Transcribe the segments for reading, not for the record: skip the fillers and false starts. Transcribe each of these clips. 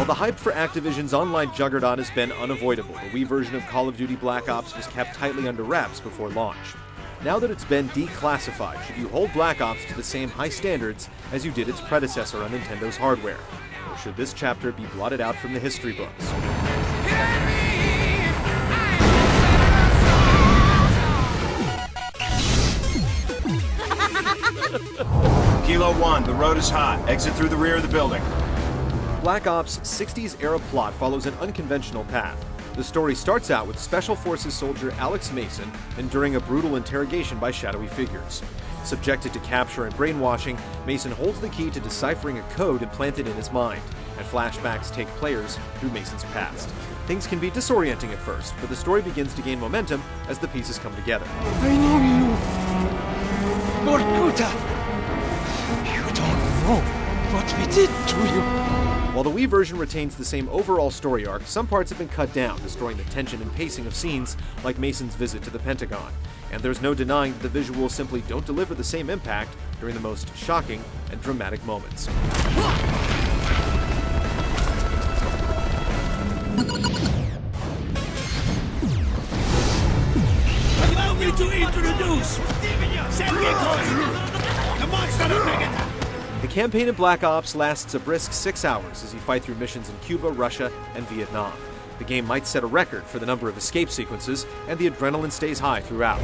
the hype for Activision's online juggernaut has been unavoidable, the Wii version of Call of Duty Black Ops was kept tightly under wraps before launch. Now that it's been declassified, should you hold Black Ops to the same high standards as you did its predecessor on Nintendo's hardware? Or should this chapter be blotted out from the history books? Kilo 1, the road is hot. Exit through the rear of the building. Black Ops' 60s-era plot follows an unconventional path. The story starts out with Special Forces soldier Alex Mason enduring a brutal interrogation by shadowy figures. Subjected to capture and brainwashing, Mason holds the key to deciphering a code implanted in his mind, and flashbacks take players through Mason's past. Things can be disorienting at first, but the story begins to gain momentum as the pieces come together. I know you, Vorkuta. You don't know what we did to you. While the Wii version retains the same overall story arc, some parts have been cut down, destroying the tension and pacing of scenes like Mason's visit to the Pentagon. And there's no denying that the visuals simply don't deliver the same impact during the most shocking and dramatic moments. Allow me to introduce the monster of Megadeth. The campaign in Black Ops lasts a brisk 6 hours as you fight through missions in Cuba, Russia, and Vietnam. The game might set a record for the number of escape sequences, and the adrenaline stays high throughout.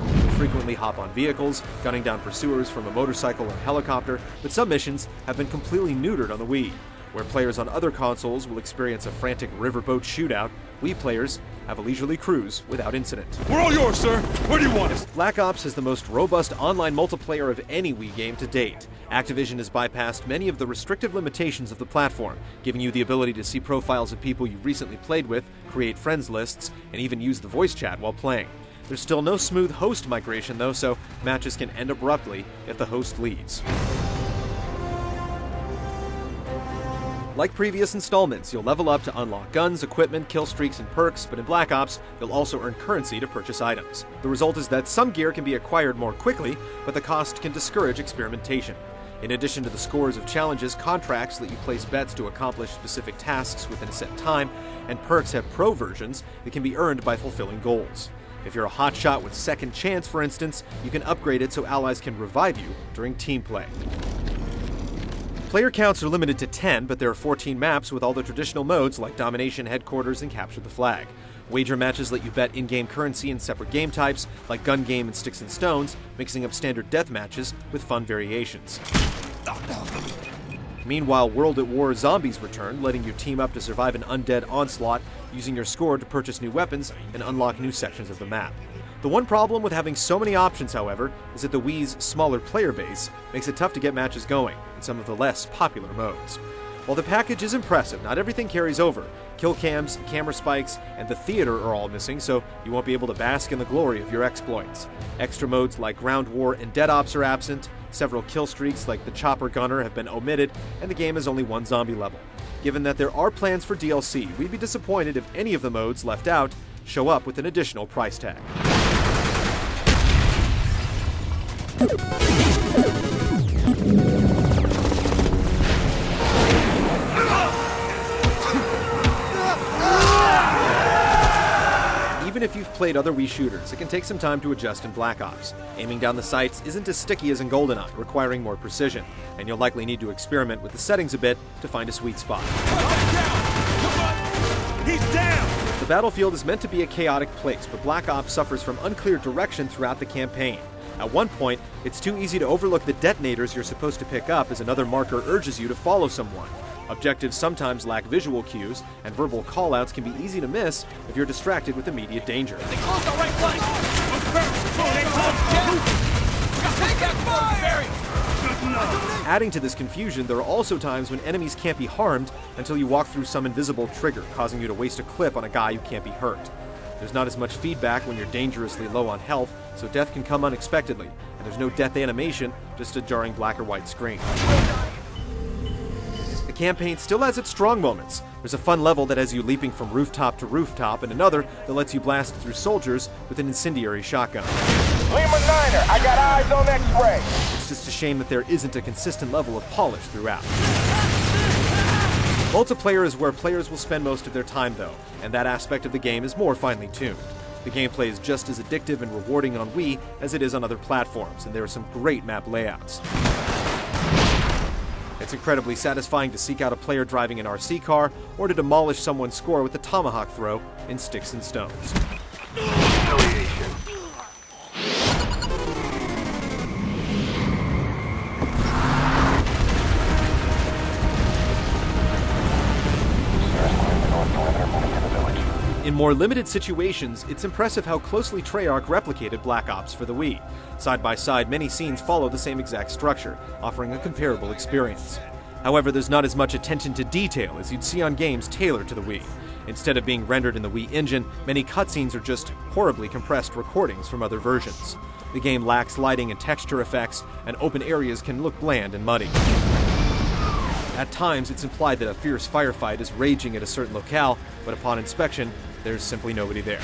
You frequently hop on vehicles, gunning down pursuers from a motorcycle or helicopter, but some missions have been completely neutered on the Wii. Where players on other consoles will experience a frantic riverboat shootout, Wii players have a leisurely cruise without incident. We're all yours, sir. Where do you want us? Black Ops has the most robust online multiplayer of any Wii game to date. Activision has bypassed many of the restrictive limitations of the platform, giving you the ability to see profiles of people you recently played with, create friends lists, and even use the voice chat while playing. There's still no smooth host migration though, so matches can end abruptly if the host leaves. Like previous installments, you'll level up to unlock guns, equipment, kill streaks, and perks, but in Black Ops, you'll also earn currency to purchase items. The result is that some gear can be acquired more quickly, but the cost can discourage experimentation. In addition to the scores of challenges, contracts let you place bets to accomplish specific tasks within a set time, and perks have pro versions that can be earned by fulfilling goals. If you're a hotshot with Second Chance, for instance, you can upgrade it so allies can revive you during team play. Player counts are limited to 10, but there are 14 maps with all the traditional modes like Domination, Headquarters, and Capture the Flag. Wager matches let you bet in-game currency in separate game types, like Gun Game and Sticks and Stones, mixing up standard death matches with fun variations. Meanwhile, World at War Zombies return, letting you team up to survive an undead onslaught, using your score to purchase new weapons and unlock new sections of the map. The one problem with having so many options, however, is that the Wii's smaller player base makes it tough to get matches going in some of the less popular modes. While the package is impressive, not everything carries over. Kill cams, camera spikes, and the theater are all missing, so you won't be able to bask in the glory of your exploits. Extra modes like Ground War and Dead Ops are absent, several kill streaks like the Chopper Gunner have been omitted, and the game has only one zombie level. Given that there are plans for DLC, we'd be disappointed if any of the modes left out show up with an additional price tag. Even if you've played other Wii shooters, it can take some time to adjust in Black Ops. Aiming down the sights isn't as sticky as in GoldenEye, requiring more precision, and you'll likely need to experiment with the settings a bit to find a sweet spot. He's down! The battlefield is meant to be a chaotic place, but Black Ops suffers from unclear direction throughout the campaign. At one point, it's too easy to overlook the detonators you're supposed to pick up as another marker urges you to follow someone. Objectives sometimes lack visual cues, and verbal callouts can be easy to miss if you're distracted with immediate danger. They closed our right flank! Take that fire! Adding to this confusion, there are also times when enemies can't be harmed until you walk through some invisible trigger, causing you to waste a clip on a guy who can't be hurt. There's not as much feedback when you're dangerously low on health, so death can come unexpectedly, and there's no death animation, just a jarring black or white screen. The campaign still has its strong moments. There's a fun level that has you leaping from rooftop to rooftop, and another that lets you blast through soldiers with an incendiary shotgun. Lima Niner, I got eyes on X-ray. It's It's just a shame that there isn't a consistent level of polish throughout. Multiplayer is where players will spend most of their time though, and that aspect of the game is more finely tuned. The gameplay is just as addictive and rewarding on Wii as it is on other platforms, and there are some great map layouts. It's incredibly satisfying to seek out a player driving an RC car, or to demolish someone's score with a tomahawk throw in Sticks and Stones. In more limited situations, it's impressive how closely Treyarch replicated Black Ops for the Wii. Side by side, many scenes follow the same exact structure, offering a comparable experience. However, there's not as much attention to detail as you'd see on games tailored to the Wii. Instead of being rendered in the Wii engine, many cutscenes are just horribly compressed recordings from other versions. The game lacks lighting and texture effects, and open areas can look bland and muddy. At times, it's implied that a fierce firefight is raging at a certain locale, but upon inspection, there's simply nobody there.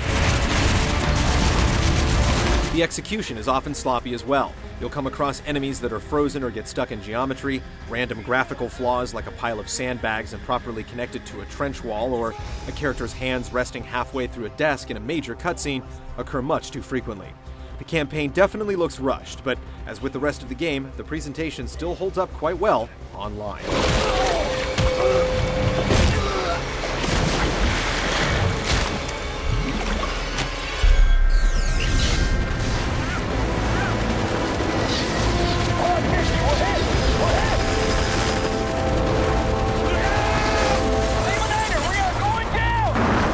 The execution is often sloppy as well. You'll come across enemies that are frozen or get stuck in geometry, random graphical flaws like a pile of sandbags improperly connected to a trench wall, or a character's hands resting halfway through a desk in a major cutscene occur much too frequently. The campaign definitely looks rushed, but as with the rest of the game, the presentation still holds up quite well online.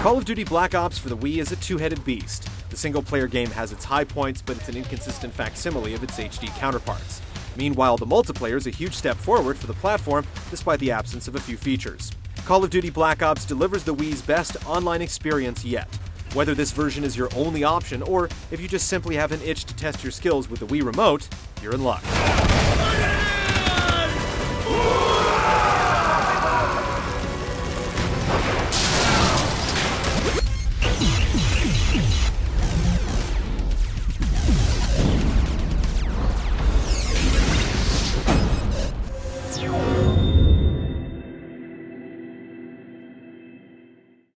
Call of Duty Black Ops for the Wii is a two-headed beast. The single-player game has its high points, but it's an inconsistent facsimile of its HD counterparts. Meanwhile, the multiplayer is a huge step forward for the platform, despite the absence of a few features. Call of Duty Black Ops delivers the Wii's best online experience yet. Whether this version is your only option, or if you just simply have an itch to test your skills with the Wii Remote, you're in luck.